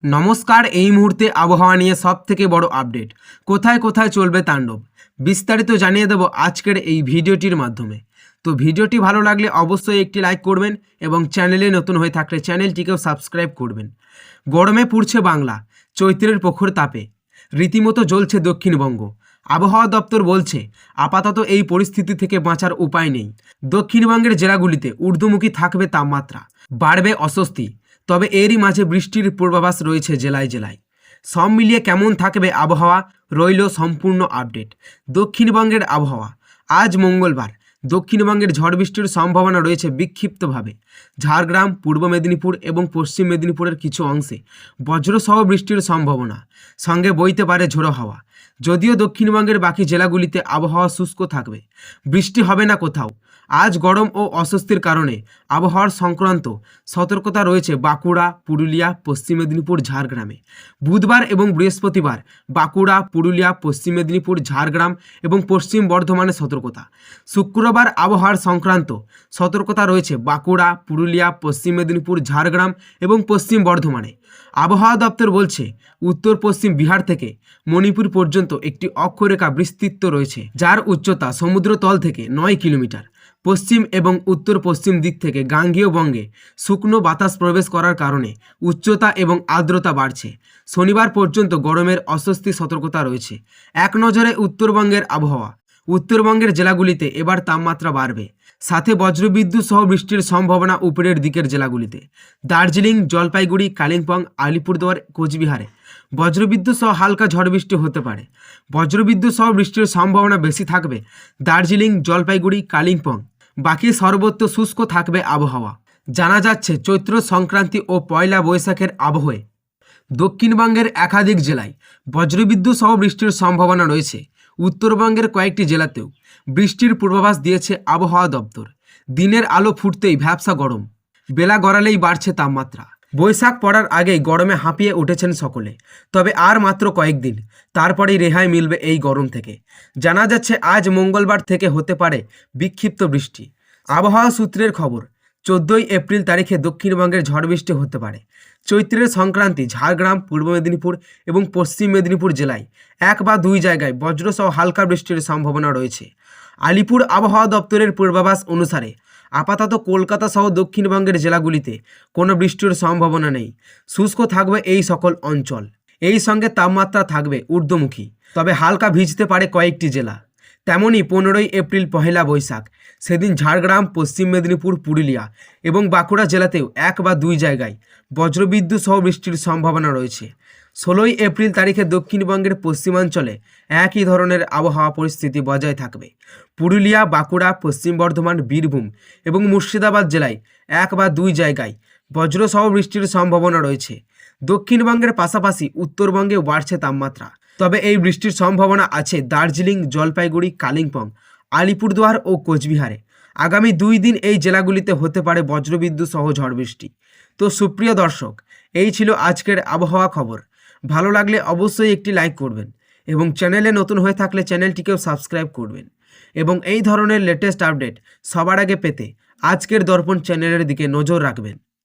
নমস্কার। এই মুহূর্তে আবহাওয়া নিয়ে সবথেকে বড় আপডেট, কোথায় কোথায় চলবে তাণ্ডব, বিস্তারিত জানিয়ে দেব আজকের এই ভিডিওটির মাধ্যমে। তো ভিডিওটি ভালো লাগলে অবশ্যই একটি লাইক করবেন এবং চ্যানেলে নতুন হয়ে থাকলে চ্যানেলটিকেও সাবস্ক্রাইব করবেন। গরমে পুড়ছে বাংলা, চৈত্রের প্রখর তাপে রীতিমতো জ্বলছে দক্ষিণবঙ্গ। আবহাওয়া দপ্তর বলছে আপাতত এই পরিস্থিতি থেকে বাঁচার উপায় নেই। দক্ষিণবঙ্গের জেলাগুলিতে ঊর্ধ্বমুখী থাকবে তাপমাত্রা, বাড়বে অস্বস্তি। তবে এরই মাঝে বৃষ্টির পূর্বাভাস রয়েছে জেলায় জেলায়। সব মিলিয়ে কেমন থাকবে আবহাওয়া, রইল সম্পূর্ণ আপডেট। দক্ষিণবঙ্গের আবহাওয়া আজ মঙ্গলবার দক্ষিণবঙ্গের ঝড় বৃষ্টির সম্ভাবনা রয়েছে বিক্ষিপ্তভাবে। ঝাড়গ্রাম, পূর্ব মেদিনীপুর এবং পশ্চিম মেদিনীপুরের কিছু অংশে বজ্রসহ বৃষ্টির সম্ভাবনা, সঙ্গে বইতে পারে ঝোড়ো হাওয়া। যদিও দক্ষিণবঙ্গের বাকি জেলাগুলিতে আবহাওয়া শুষ্ক থাকবে, বৃষ্টি হবে না কোথাও। আজ গরম ও অস্বস্তির কারণে আবহাওয়ার সংক্রান্ত সতর্কতা রয়েছে বাঁকুড়া, পুরুলিয়া, পশ্চিম মেদিনীপুর, ঝাড়গ্রামে। বুধবার এবং বৃহস্পতিবার বাঁকুড়া, পুরুলিয়া, পশ্চিম মেদিনীপুর, ঝাড়গ্রাম এবং পশ্চিম বর্ধমানে সতর্কতা। শুক্রবার আবহাওয়ার সংক্রান্ত সতর্কতা রয়েছে বাঁকুড়া, পুরুলিয়া, পশ্চিম মেদিনীপুর, ঝাড়গ্রাম এবং পশ্চিম বর্ধমানে। আবহাওয়া দপ্তর বলছে উত্তর পশ্চিম বিহার থেকে মণিপুর পর্যন্ত একটি অক্ষরেখা বিস্তৃত রয়েছে, যার উচ্চতা সমুদ্রতল থেকে 9 কিলোমিটার। পশ্চিম এবং উত্তর পশ্চিম দিক থেকে গাঙ্গেয় বঙ্গে শুকনো বাতাস প্রবেশ করার কারণে উচ্চতা এবং আর্দ্রতা বাড়ছে। শনিবার পর্যন্ত গরমের অস্বস্তি সতর্কতা রয়েছে। এক নজরে উত্তরবঙ্গের আবহাওয়া। উত্তরবঙ্গের জেলাগুলিতে এবার তাপমাত্রা বাড়বে, সাথে বজ্রবিদ্যুৎ সহ বৃষ্টির সম্ভাবনা উপরের দিকের জেলাগুলিতে। দার্জিলিং, জলপাইগুড়ি, কালিম্পং, আলিপুরদুয়ার, কোচবিহারে বজ্রবিদ্যুৎ সহ হালকা ঝড় বৃষ্টি হতে পারে। বজ্রবিদ্যুৎ সহ বৃষ্টির সম্ভাবনা বেশি থাকবে দার্জিলিং, জলপাইগুড়ি, কালিম্পং। বাকি সর্বত্র শুষ্ক থাকবে আবহাওয়া। জানা যাচ্ছে চৈত্র সংক্রান্তি ও পয়লা বৈশাখের আবহে দক্ষিণবঙ্গের একাধিক জেলায় বজ্রবিদ্যুৎ সহ বৃষ্টির সম্ভাবনা রয়েছে। উত্তরবঙ্গের কয়েকটি জেলাতেও বৃষ্টির পূর্বাভাস দিয়েছে আবহাওয়া দপ্তর। দিনের আলো ফুটতেই ভ্যাপসা গরম, বেলা গড়ালেই বাড়ছে তাপমাত্রা। বৈশাখ পড়ার আগেই গরমে হাঁপিয়ে উঠেছেন সকলে, তবে আর মাত্র কয়েকদিন, তারপরেই রেহাই মিলবে এই গরম থেকে। জানা যাচ্ছে আজ মঙ্গলবার থেকে হতে পারে বিক্ষিপ্ত বৃষ্টি। আবহাওয়া সূত্রের খবর, 14 এপ্রিল তারিখে দক্ষিণবঙ্গের ঝড় বৃষ্টি হতে পারে। চৈত্রের সংক্রান্তি ঝাড়গ্রাম, পূর্ব মেদিনীপুর এবং পশ্চিম মেদিনীপুর জেলায় 1 বা 2 জায়গায় বজ্রসহ হালকা বৃষ্টির সম্ভাবনা রয়েছে। আলিপুর আবহাওয়া দপ্তরের পূর্বাভাস অনুসারে আপাতত কলকাতা সহ দক্ষিণবঙ্গের জেলাগুলিতে কোনো বৃষ্টির সম্ভাবনা নেই। শুষ্ক থাকবে এই সকল অঞ্চল। এই সঙ্গে তাপমাত্রা থাকবে ঊর্ধ্বমুখী, তবে হালকা ভিজতে পারে কয়েকটি জেলা। তেমনই 15 এপ্রিল পহেলা বৈশাখ, সেদিন ঝাড়গ্রাম, পশ্চিম মেদিনীপুর, পুরুলিয়া এবং বাঁকুড়া জেলাতেও 1 বা 2 জায়গায় বজ্রবিদ্যুৎ সহ বৃষ্টির সম্ভাবনা রয়েছে। 16 এপ্রিল তারিখে দক্ষিণবঙ্গের পশ্চিমাঞ্চলে একই ধরনের আবহাওয়া পরিস্থিতি বজায় থাকবে। পুরুলিয়া, বাঁকুড়া, পশ্চিম বর্ধমান, বীরভূম এবং মুর্শিদাবাদ জেলায় 1 বা 2 জায়গায় বজ্রসহ বৃষ্টির সম্ভাবনা রয়েছে। দক্ষিণবঙ্গের পাশাপাশি উত্তরবঙ্গেও বাড়ছে তাপমাত্রা, তবে এই বৃষ্টির সম্ভাবনা আছে দার্জিলিং, জলপাইগুড়ি, কালিম্পং, আলিপুরদুয়ার ও কোচবিহারে। আগামী 2 দিন এই জেলাগুলিতে হতে পারে বজ্রবিদ্যুৎ সহ ঝড় বৃষ্টি। তো সুপ্রিয় দর্শক, এই ছিল আজকের আবহাওয়া খবর। ভালো লাগলে অবশ্যই একটি লাইক করবেন এবং চ্যানেলে নতুন হয়ে থাকলে চ্যানেলটিকেও সাবস্ক্রাইব করবেন। এবং এই ধরনের লেটেস্ট আপডেট সবার আগে পেতে আজকের দর্পণ চ্যানেলের দিকে নজর রাখবেন।